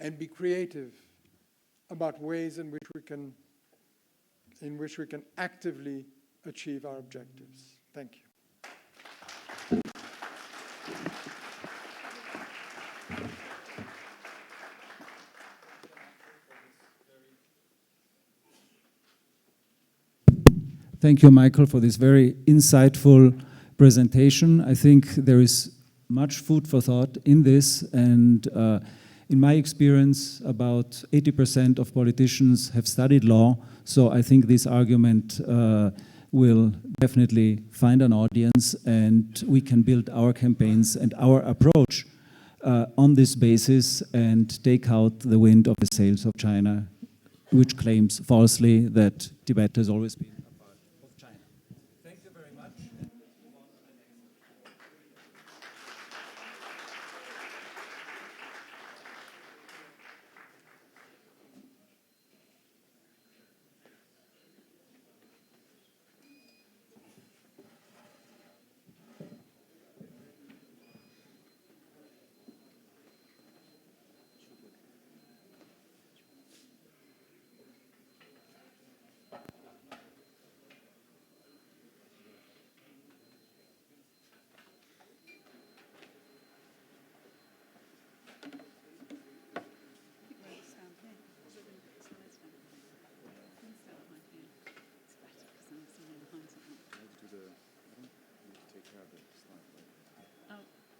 and be creative about ways in which we can actively achieve our objectives. Thank you. Thank you, Michael, for this very insightful presentation. I think there is much food for thought in this, and in my experience, about 80% of politicians have studied law, so I think this argument will definitely find an audience, and we can build our campaigns and our approach on this basis and take out the wind of the sails of China, which claims falsely that Tibet has always been a part of China. Thank you very much.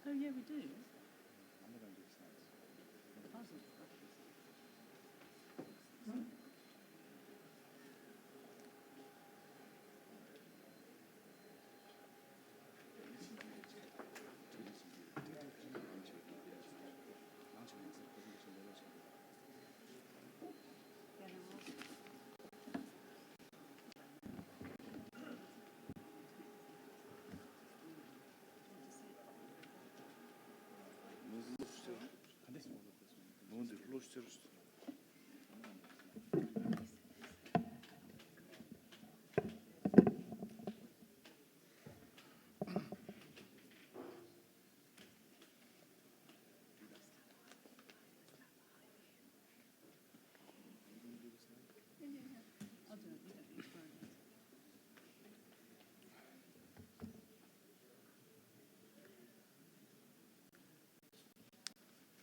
Oh, yeah, we do.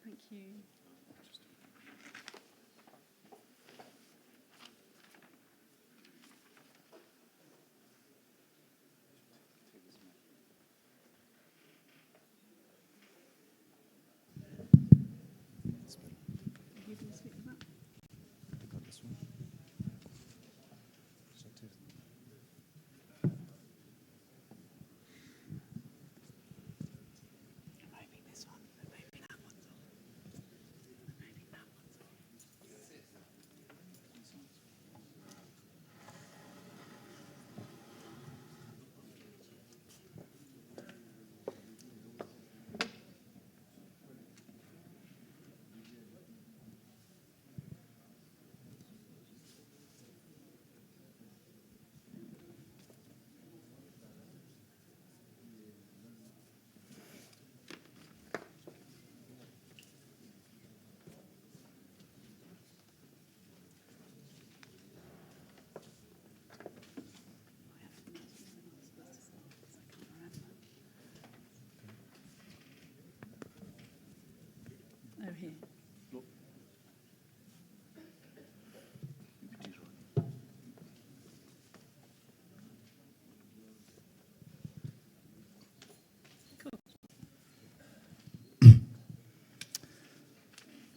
Thank you. Oh, here.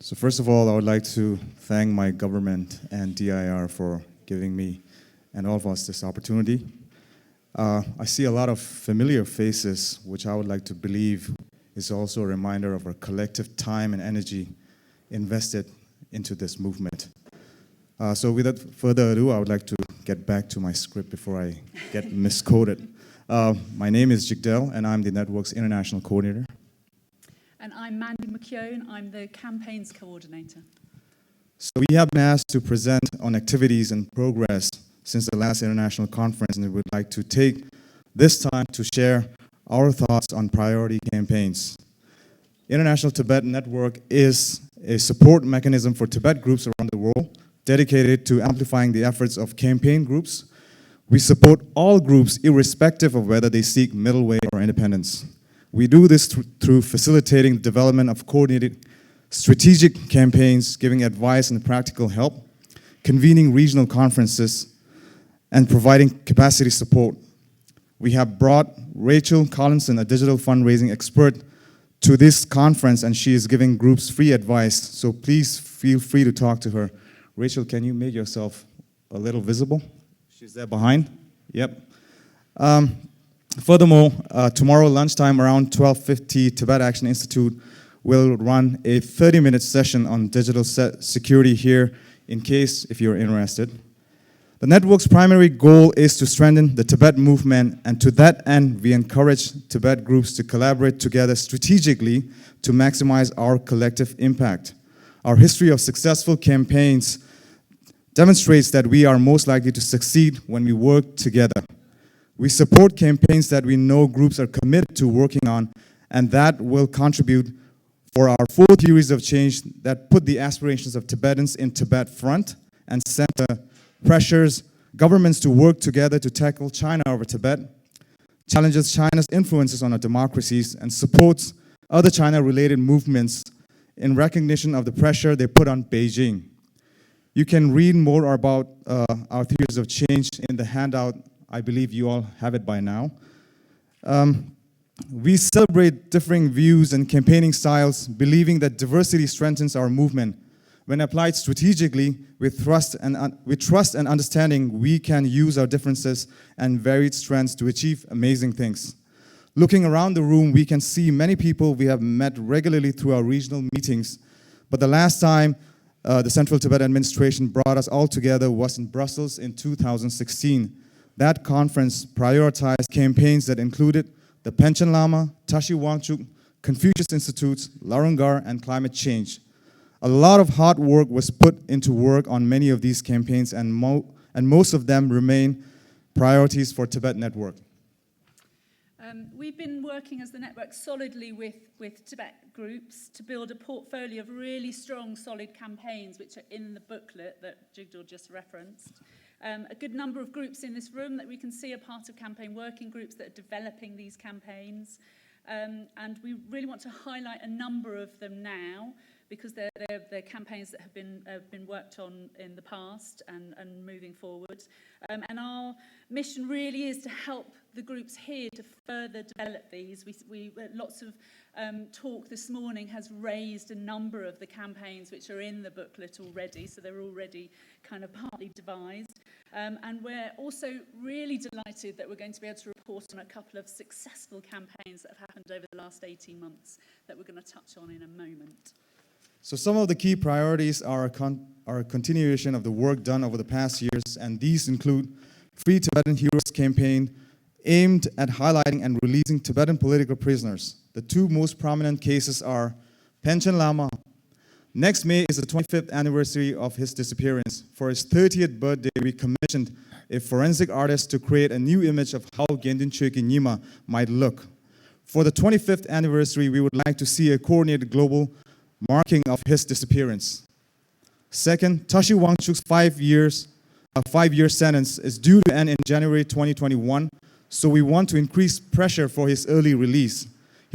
So first of all, I would like to thank my government and DIR for giving me and all of us this opportunity. I see a lot of familiar faces, which I would like to believe is also a reminder of our collective time and energy invested into this movement. So without further ado, I would like to get back to my script before I get misquoted. My name is Jigdel, and I'm the network's international coordinator. And I'm Mandy McKeown. I'm the campaigns coordinator. So we have been asked to present on activities and progress since the last international conference, and we would like to take this time to share our thoughts on priority campaigns. International Tibetan Network is a support mechanism for Tibet groups around the world dedicated to amplifying the efforts of campaign groups. We support all groups irrespective of whether they seek middle way or independence. We do this through facilitating the development of coordinated strategic campaigns, giving advice and practical help, convening regional conferences, and providing capacity support. We have brought Rachel Collinson, a digital fundraising expert, to this conference, and she is giving groups free advice, so please feel free to talk to her. Rachel, can you make yourself a little visible? She's there behind. Yep. Furthermore, tomorrow lunchtime around 12:50, Tibet Action Institute will run a 30-minute session on digital security here in case if you're interested. The network's primary goal is to strengthen the Tibet movement, and to that end, we encourage Tibet groups to collaborate together strategically to maximize our collective impact. Our history of successful campaigns demonstrates that we are most likely to succeed when we work together. We support campaigns that we know groups are committed to working on, and that will contribute for our full theories of change that put the aspirations of Tibetans in Tibet front and center, pressures governments to work together to tackle China over Tibet, challenges China's influences on our democracies, and supports other China-related movements in recognition of the pressure they put on Beijing. You can read more about our theories of change in the handout. I believe you all have it by now. We celebrate differing views and campaigning styles, believing that diversity strengthens our movement. When applied strategically, with trust and understanding, we can use our differences and varied strengths to achieve amazing things. Looking around the room, we can see many people we have met regularly through our regional meetings. But the last time the Central Tibet Administration brought us all together was in Brussels in 2016. That conference prioritized campaigns that included the Panchen Lama, Tashi Wangchuk, Confucius Institutes, Larungar, and climate change. A lot of hard work was put into work on many of these campaigns, and most of them remain priorities for Tibet Network. We've been working as the network solidly with Tibet groups to build a portfolio of really strong, solid campaigns, which are in the booklet that Jigdor just referenced. A good number of groups in this room that we can see are part of campaign working groups that are developing these campaigns. And we really want to highlight a number of them now, because they're campaigns that have been worked on in the past and moving forward. And our mission really is to help the groups here to further develop these. Lots of talk this morning has raised a number of the campaigns which are in the booklet already, so they're already kind of partly devised. And we're also really delighted that we're going to be able to report on a couple of successful campaigns that have happened over the last 18 months that we're going to touch on in a moment. So some of the key priorities are a continuation of the work done over the past years, and these include Free Tibetan Heroes campaign aimed at highlighting and releasing Tibetan political prisoners. The two most prominent cases are Panchen Lama. Next May is the 25th anniversary of his disappearance. For his 30th birthday, we commissioned a forensic artist to create a new image of how Gendin Choki Nyima might look. For the 25th anniversary, we would like to see a coordinated global marking of his disappearance. Second, Tashi Wangchuk's 5-year sentence is due to end in January 2021, so we want to increase pressure for his early release.